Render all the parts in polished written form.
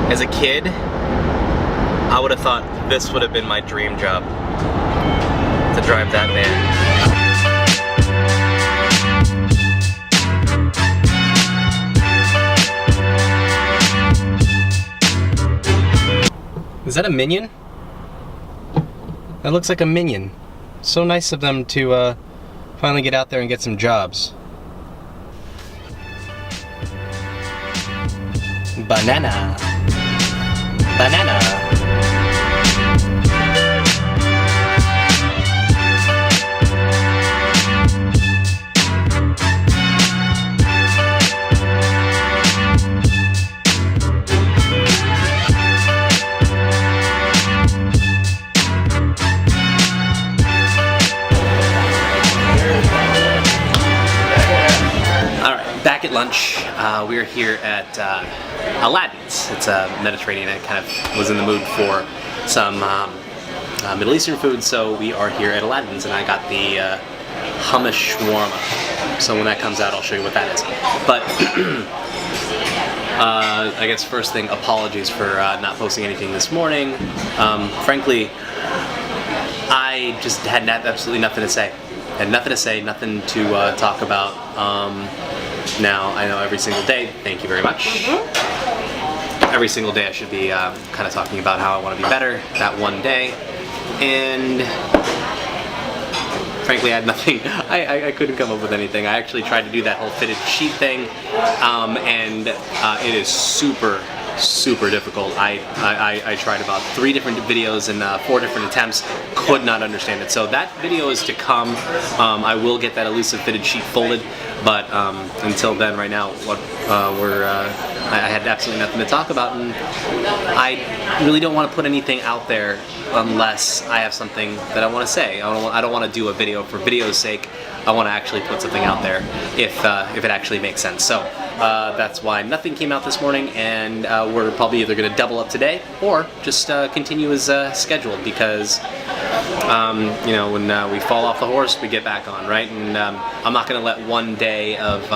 As a kid, I would have thought this would have been my dream job, to drive that van. Is that a minion? That looks like a minion. So nice of them to finally get out there and get some jobs. Banana. Banana. Back at lunch, we're here at Aladdin's. It's a Mediterranean. I kind of was in the mood for some Middle Eastern food, so we are here at Aladdin's, and I got the hummus shawarma. So when that comes out, I'll show you what that is. But I guess first thing, apologies for not posting anything this morning. Frankly, I just had absolutely nothing to say. Had nothing to say, nothing to talk about. Now, I know every single day, thank you very much. Every single day I should be kind of talking about how I want to be better that one day. And frankly, I had nothing, I couldn't come up with anything. I actually tried to do that whole fitted sheet thing, and it is super difficult. I tried about 3 different videos and 4 different attempts, could not understand it. So that video is to come. I will get that elusive fitted sheet folded, but until then, right now, I had absolutely nothing to talk about, and I really don't want to put anything out there unless I have something that I want to say. I don't want to do a video for video's sake. I want to actually put something out there if it actually makes sense. So that's why nothing came out this morning, and we're probably either going to double up today or just continue as scheduled, because you know, when we fall off the horse, we get back on, right? And I'm not going to let one day of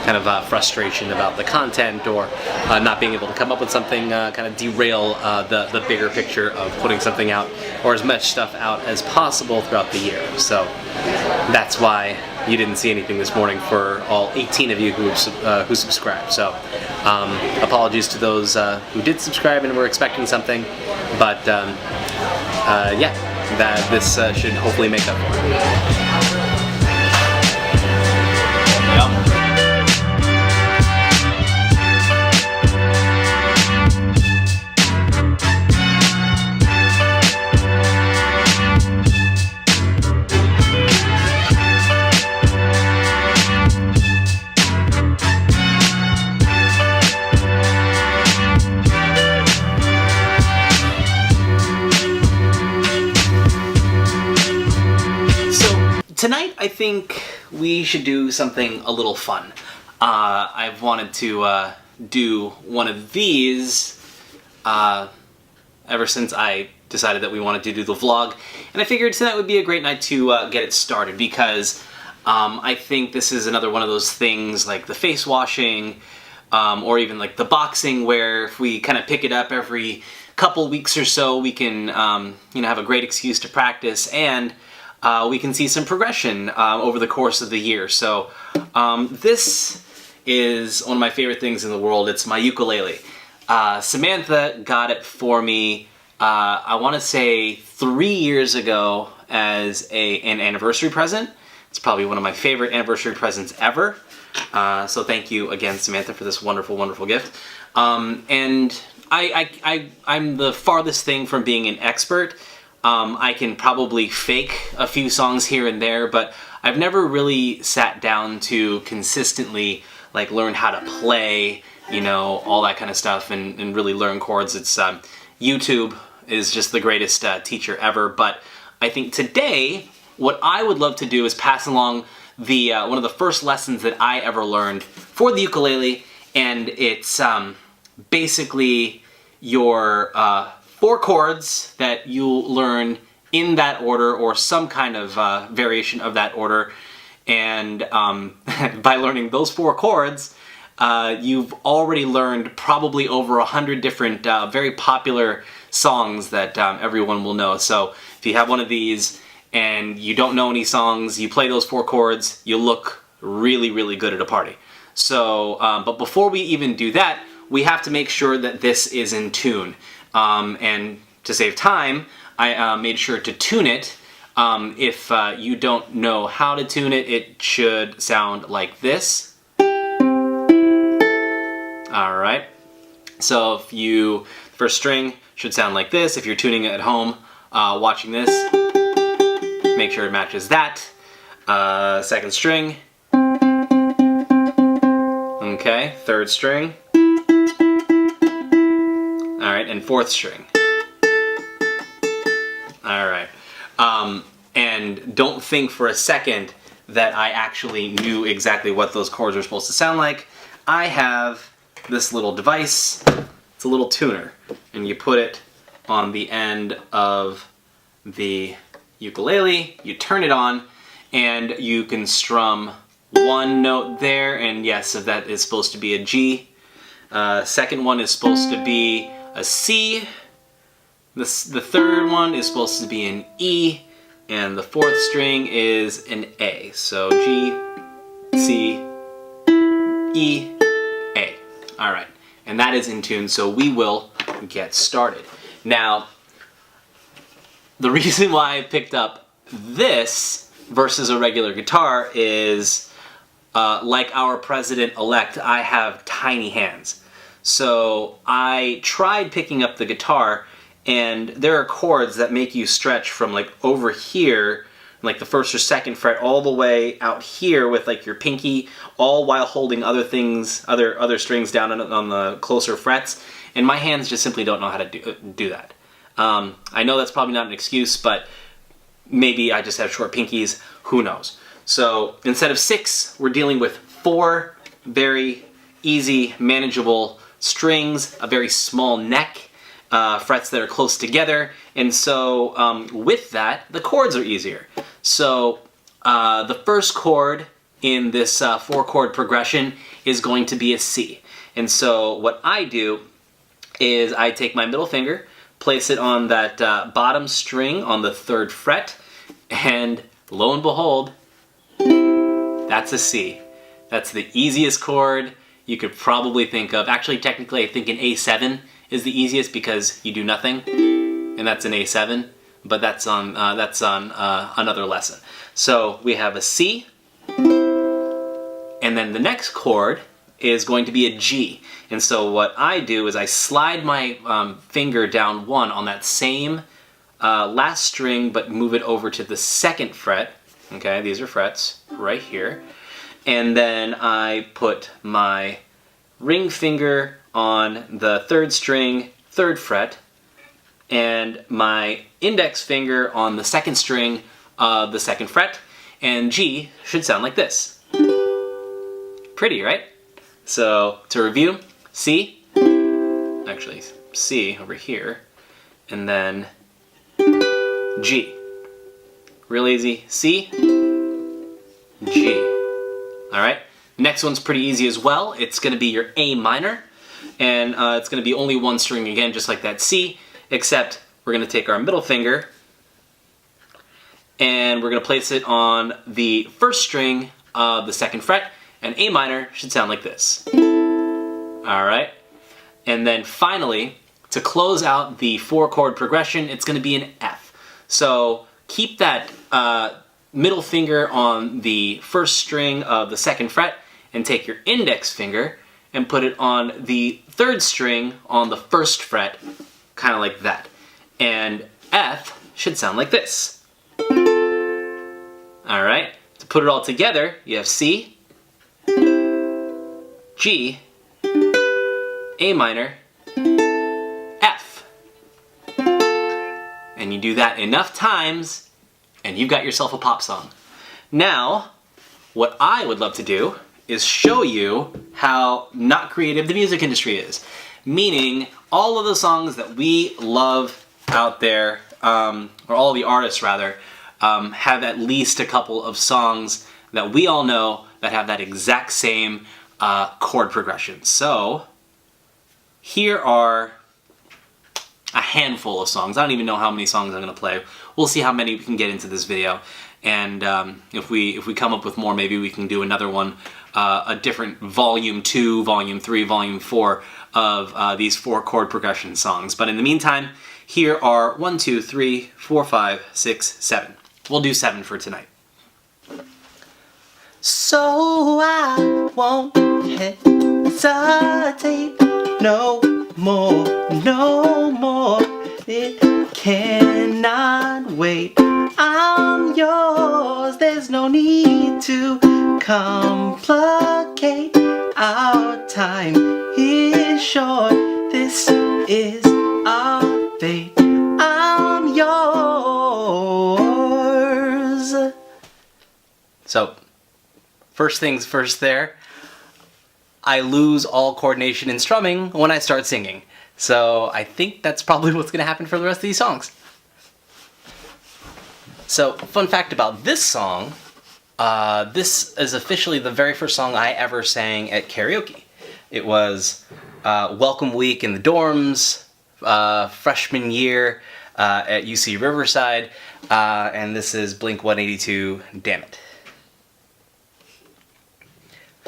kind of frustration about the content or not being able to come up with something kind of derail the bigger picture of putting something out, or as much stuff out as possible throughout the year. So that's why you didn't see anything this morning for all 18 of you who subscribed. So apologies to those who did subscribe and were expecting something, but yeah, this should hopefully make up for it. Tonight, I think we should do something a little fun. I've wanted to do one of these ever since I decided that we wanted to do the vlog, and I figured tonight would be a great night to get it started, because I think this is another one of those things like the face washing, or even like the boxing, where if we kind of pick it up every couple weeks or so, we can you know, have a great excuse to practice, and we can see some progression over the course of the year. So this is one of my favorite things in the world. It's my ukulele. Samantha got it for me, I want to say 3 years ago as an anniversary present. It's probably one of my favorite anniversary presents ever. So thank you again, Samantha, for this wonderful, wonderful gift. And I'm the farthest thing from being an expert. I can probably fake a few songs here and there, but I've never really sat down to consistently like learn how to play, you know, all that kind of stuff, and really learn chords. It's YouTube is just the greatest teacher ever. But I think today what I would love to do is pass along the one of the first lessons that I ever learned for the ukulele, and it's basically your 4 chords that you'll learn in that order, or some kind of variation of that order. And by learning those 4 chords, you've already learned probably over 100 different very popular songs that everyone will know. So if you have one of these and you don't know any songs, you play those 4 chords, you look really, really good at a party. So, but before we even do that, we have to make sure that this is in tune. And to save time, I made sure to tune it. If you don't know how to tune it, it should sound like this. Alright, so if first string should sound like this. If you're tuning it at home, watching this, make sure it matches that. Second string. Okay, third string. Alright, and fourth string. Alright, and don't think for a second that I actually knew exactly what those chords were supposed to sound like. I have this little device. It's a little tuner, and you put it on the end of the ukulele, you turn it on, and you can strum one note there, and yes, so that is supposed to be a G. Second one is supposed to be a C. The third one is supposed to be an E, and the fourth string is an A. So G, C, E, A. Alright, and that is in tune, so we will get started. Now, the reason why I picked up this versus a regular guitar is, like our president-elect, I have tiny hands. So I tried picking up the guitar, and there are chords that make you stretch from like over here, like the first or second fret, all the way out here with like your pinky, all while holding other things, other strings down on the closer frets, and my hands just simply don't know how to do that. I know that's probably not an excuse, but maybe I just have short pinkies, who knows. So instead of 6, we're dealing with 4 very easy, manageable strings, a very small neck, frets that are close together, and so with that, the chords are easier. So the first chord in this 4-chord progression is going to be a C. And so what I do is I take my middle finger, place it on that bottom string on the 3rd fret, and lo and behold, that's a C. That's the easiest chord you could probably think of. Actually, technically, I think an A7 is the easiest because you do nothing, and that's an A7, but that's on another lesson. So we have a C, and then the next chord is going to be a G. And so what I do is I slide my finger down 1 on that same last string, but move it over to the 2nd fret. Okay, these are frets right here. And then I put my ring finger on the 3rd string, 3rd fret, and my index finger on the 2nd string of the 2nd fret, and G should sound like this. Pretty, right? So, to review, C, actually C over here, and then G. Real easy, C, G. Alright, next one's pretty easy as well. It's going to be your A minor, and it's going to be only 1 string again, just like that C, except we're going to take our middle finger and we're going to place it on the 1st string of the 2nd fret, and A minor should sound like this. Alright, and then finally, to close out the 4-chord progression, it's going to be an F. So keep that middle finger on the 1st string of the 2nd fret, and take your index finger and put it on the 3rd string on the 1st fret, kind of like that. And F should sound like this. Alright, to put it all together, you have C, G, A minor, F. And you do that enough times, and you've got yourself a pop song. Now, what I would love to do is show you how not creative the music industry is. Meaning, all of the songs that we love out there, or all the artists rather, have at least a couple of songs that we all know that have that exact same chord progressions. So here are a handful of songs. I don't even know how many songs I'm going to play. We'll see how many we can get into this video. And if we come up with more, maybe we can do another one, a different volume 2, volume 3, volume 4 of these 4 chord progression songs. But in the meantime, here are 1, 2, 3, 4, 5, 6, 7. We'll do 7 for tonight. So I won't hesitate no more, no more. It cannot wait. I'm yours. There's no need to complicate. Our time is short. This is our fate. I'm yours. So, first things first there, I lose all coordination in strumming when I start singing. So I think that's probably what's going to happen for the rest of these songs. So, fun fact about this song, this is officially the very first song I ever sang at karaoke. It was Welcome Week in the dorms, freshman year at UC Riverside, and this is Blink 182, Damn It.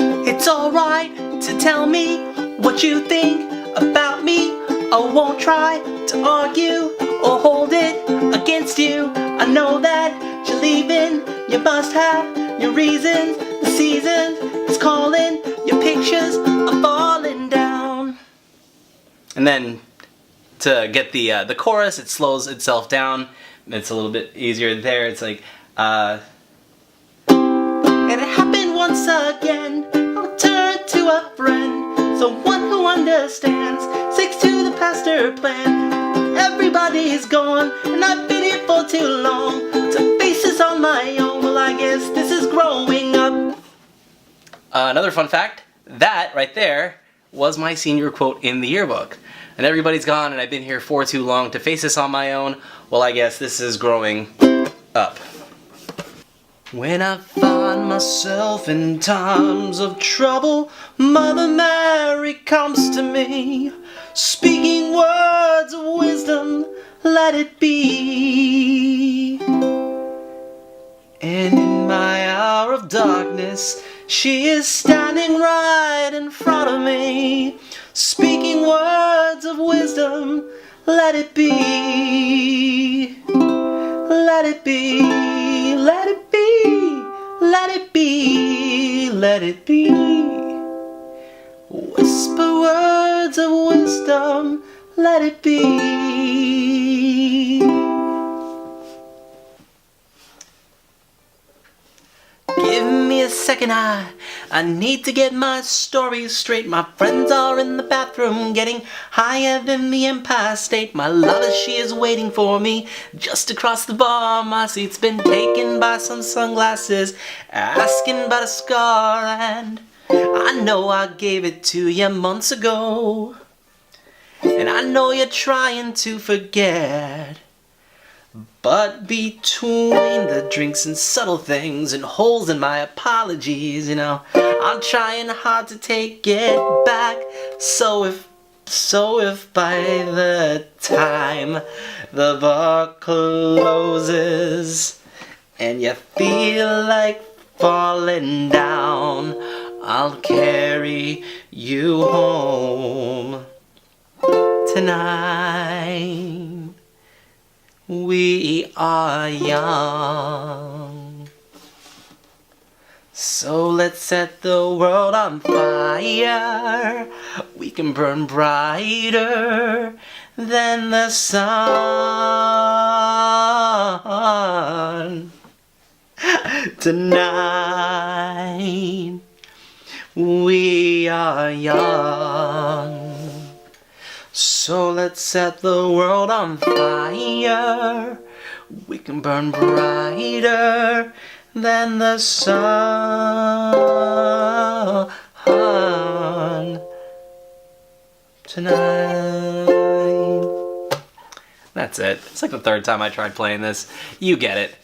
It's alright to tell me what you think about me. I won't try to argue or hold it against you. I know that you're leaving, you must have your reasons. The season is calling, your pictures are falling down. And then to get the chorus, it slows itself down. It's a little bit easier there. It's like, and it happened once again. I'll turn to a friend, someone who understands, sticks to the pastor plan. Everybody's gone, and I've been here for too long to face this on my own. Well, I guess this is growing up. Another fun fact, that right there was my senior quote in the yearbook. And everybody's gone, and I've been here for too long to face this on my own. Well, I guess this is growing up. When I find myself in times of trouble, Mother Mary comes to me, speaking words of wisdom, let it be. And in my hour of darkness, she is standing right in front of me, speaking words of wisdom, let it be. Let it be, let it be, let it be, let it be. Whisper words of wisdom, let it be. Give me a second, I need to get my story straight. My friends are in the bathroom getting higher than the Empire State. My lover, she is waiting for me just across the bar. My seat's been taken by some sunglasses, asking about a scar. And I know I gave it to you months ago, and I know you're trying to forget. But between the drinks and subtle things and holes in my apologies, you know, I'm trying hard to take it back. So if by the time the bar closes and you feel like falling down, I'll carry you home tonight. We are young, so let's set the world on fire. We can burn brighter than the sun. Tonight, we are young. So let's set the world on fire. We can burn brighter than the sun tonight. That's it. It's like the third time I tried playing this. You get it.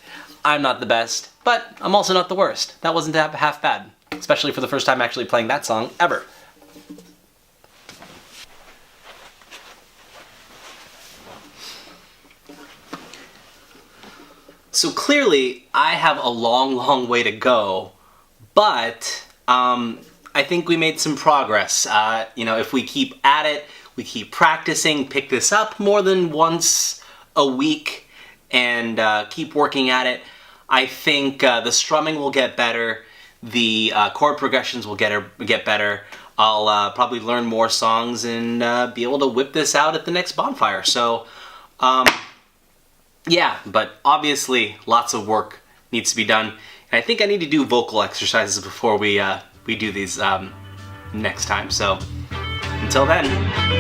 I'm not the best, but I'm also not the worst. That wasn't half bad. especially for the first time actually playing that song ever. So clearly, I have a long, long way to go, but I think we made some progress. You know, if we keep at it, we keep practicing, pick this up more than once a week, and keep working at it, I think the strumming will get better, the chord progressions will get better. I'll probably learn more songs and be able to whip this out at the next bonfire. So, yeah, but obviously lots of work needs to be done. And I think I need to do vocal exercises before we do these next time. So, until then.